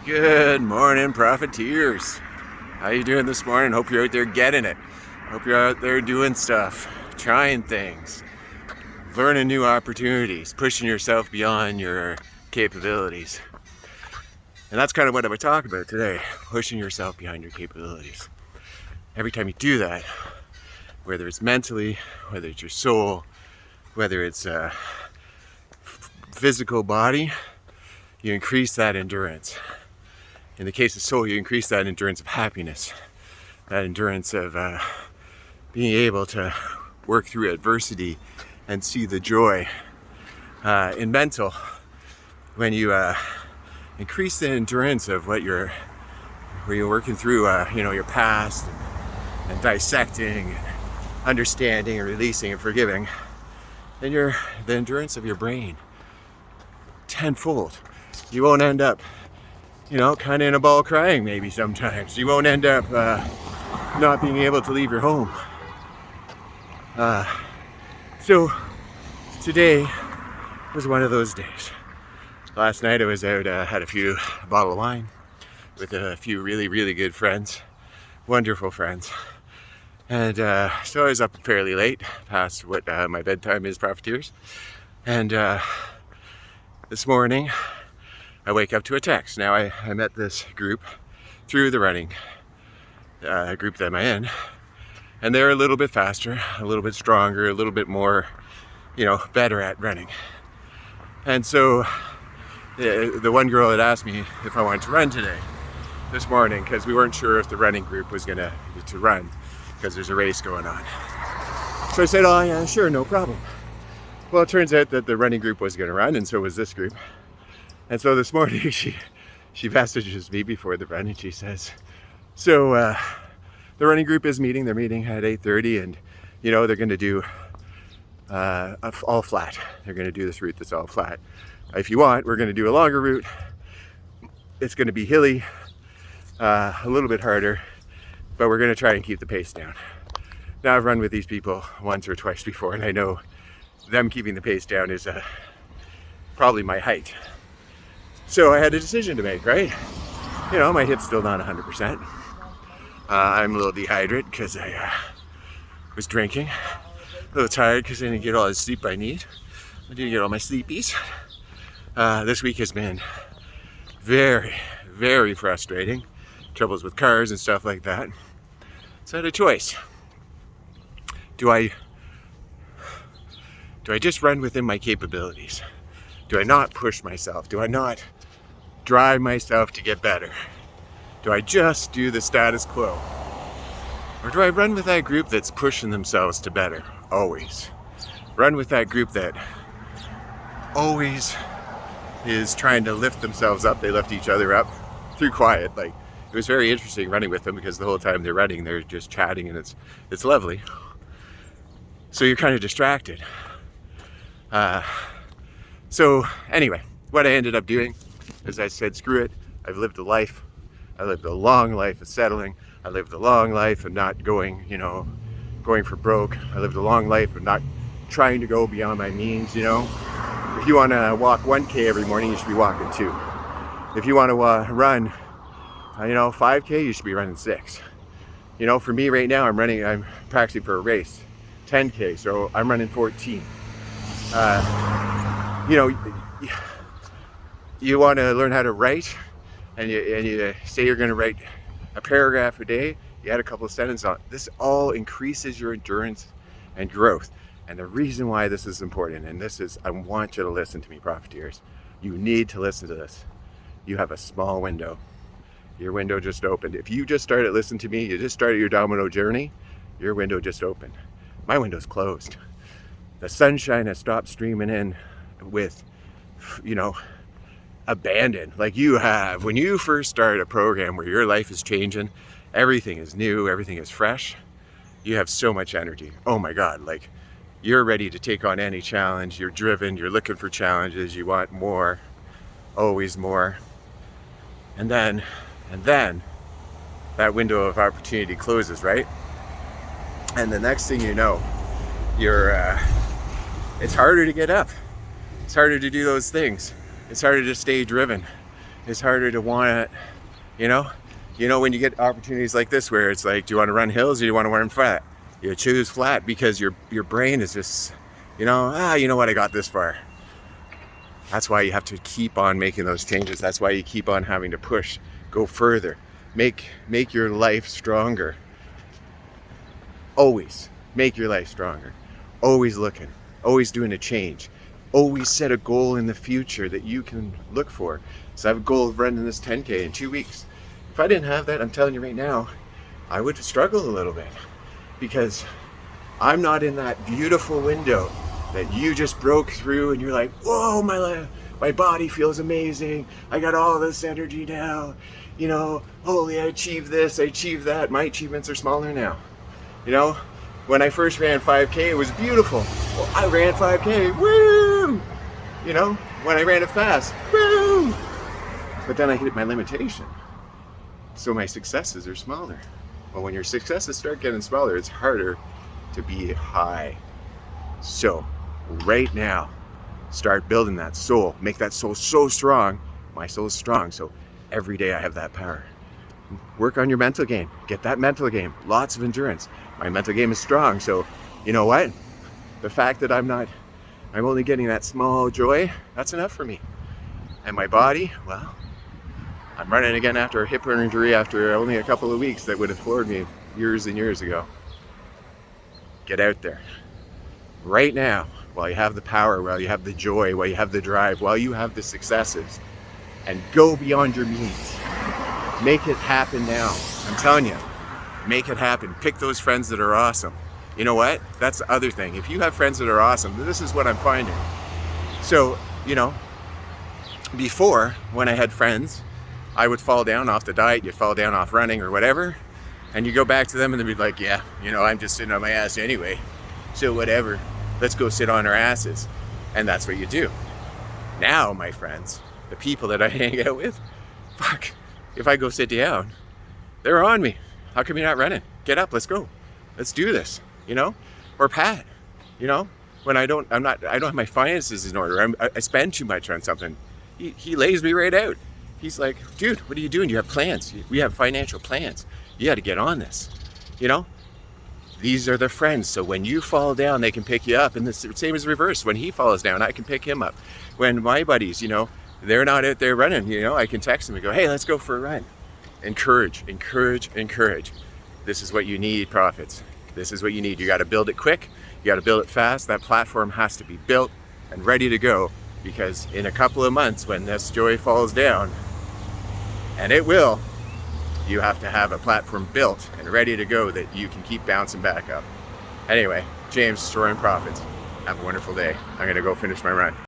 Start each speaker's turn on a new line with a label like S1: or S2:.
S1: Good morning, profiteers. How you doing this morning? Hope you're out there getting it. Hope you're out there doing stuff, trying things, learning new opportunities, pushing yourself beyond your capabilities. And that's kind of what I would talk about today, pushing yourself behind your capabilities. Every time you do that, whether it's mentally, whether it's your soul, whether it's a physical body, you increase that endurance. In the case of soul, you increase that endurance of happiness, that endurance of being able to work through adversity and see the joy. In mental, when you increase the endurance of where you're working through, your past and dissecting, and understanding, and releasing, and forgiving, then the endurance of your brain tenfold. You won't end up kind of in a ball crying maybe sometimes. You won't end up not being able to leave your home. So today was one of those days. Last night I was out, had a bottle of wine with a few really, really good friends, wonderful friends. And so I was up fairly late, past what my bedtime is, profiteers. And this morning, I wake up to a text. Now I met this group through the running group that I'm in, and they're a little bit faster, a little bit stronger, a little bit more, better at running. And so the one girl had asked me if I wanted to run today, this morning, because we weren't sure if the running group was to run, because there's a race going on. So I said, oh yeah, sure, no problem. Well, it turns out that the running group was going to run, and so was this group. And so this morning she messages me before the run, and she says, so the running group is meeting. They're meeting at 8:30, and they're going to do all flat. They're going to do this route that's all flat. If you want, we're going to do a longer route. It's going to be hilly, a little bit harder, but we're going to try and keep the pace down. Now, I've run with these people once or twice before, and I know them keeping the pace down is probably my height. So I had a decision to make, right? My hip's still not 100%. I'm a little dehydrated because I was drinking. A little tired because I didn't get all the sleep I need. I didn't get all my sleepies. This week has been very, very frustrating. Troubles with cars and stuff like that. So I had a choice. Do I just run within my capabilities? Do I not push myself? Do I not drive myself to get better? Do I just do the status quo? Or do I run with that group that's pushing themselves to better? Always. Run with that group that always is trying to lift themselves up. They lift each other up through quiet. Like, it was very interesting running with them because the whole time they're running, they're just chatting, and it's lovely. So you're kind of distracted. So anyway, what I ended up doing is I said, screw it. I've lived a life. I lived a long life of settling. I lived a long life of not going for broke. I lived a long life of not trying to go beyond my means, If you want to walk 1K every morning, you should be walking 2. If you want to run, 5K, you should be running 6. For me right now, I'm practicing for a race, 10K, so I'm running 14. You want to learn how to write, and you say you're going to write a paragraph a day. You add a couple of sentences on. This all increases your endurance and growth. And the reason why this is important, and I want you to listen to me, profiteers. You need to listen to this. You have a small window. Your window just opened. If you just started listening to me, you just started your domino journey, your window just opened. My window's closed. The sunshine has stopped streaming in with, abandon, like you have. When you first start a program where your life is changing, everything is new, everything is fresh, you have so much energy. Oh my God, like you're ready to take on any challenge. You're driven, you're looking for challenges, you want more, always more. And then that window of opportunity closes, right? And the next thing you know, it's harder to get up. It's harder to do those things. It's harder to stay driven. it's harder to want to, you know, when you get opportunities like this where it's like, do you want to run hills or do you want to run flat? You choose flat because your brain is just, you know what, I got this far. That's why you have to keep on making those changes. That's why you keep on having to push, go further, make your life stronger. Always make your life stronger. Always looking, always doing a change. Always set a goal in the future that you can look for. So I have a goal of running this 10K in 2 weeks. If I didn't have that, I'm telling you right now, I would struggle a little bit because I'm not in that beautiful window that you just broke through and you're like, whoa, my body feels amazing. I got all this energy now. You know, holy, I achieved this, I achieved that. My achievements are smaller now. You know, when I first ran 5K, it was beautiful. Well, I ran 5K, woo! You know, when I ran it fast, woo! But then I hit my limitation. So my successes are smaller. Well, when your successes start getting smaller, it's harder to be high. So right now, start building that soul. Make that soul so strong. My soul is strong, so every day I have that power. Work on your mental game. Get that mental game. Lots of endurance. My mental game is strong, so you know what? The fact that I'm only getting that small joy, that's enough for me. And my body, well, I'm running again after a hip injury after only a couple of weeks that would have floored me years and years ago. Get out there. Right now, while you have the power, while you have the joy, while you have the drive, while you have the successes, and go beyond your means. Make it happen now. I'm telling you, make it happen. Pick those friends that are awesome. You know what? That's the other thing. If you have friends that are awesome, this is what I'm finding. So, you know, before, when I had friends, I would fall down off the diet, you'd fall down off running or whatever, and you go back to them and they'd be like, yeah, you know, I'm just sitting on my ass anyway, so whatever, let's go sit on our asses. And that's what you do. Now, my friends, the people that I hang out with, fuck, if I go sit down, they're on me. How come you're not running? Get up, let's go. Let's do this, you know? Or Pat, you know? When I don't have my finances in order, I spend too much on something. He lays me right out. He's like, dude, what are you doing? You have plans. We have financial plans. You got to get on this, you know? These are the friends. So when you fall down, they can pick you up. And the same as reverse. When he falls down, I can pick him up. When my buddies, you know, they're not out there running, you know, I can text them and go, hey, let's go for a run. Encourage, encourage, encourage. This is what you need, Prophets. This is what you need. You got to build it quick. You got to build it fast. That platform has to be built and ready to go, because in a couple of months when this joy falls down, and it will, you have to have a platform built and ready to go that you can keep bouncing back up. Anyway, James, Storytime Prophets. Have a wonderful day. I'm going to go finish my run.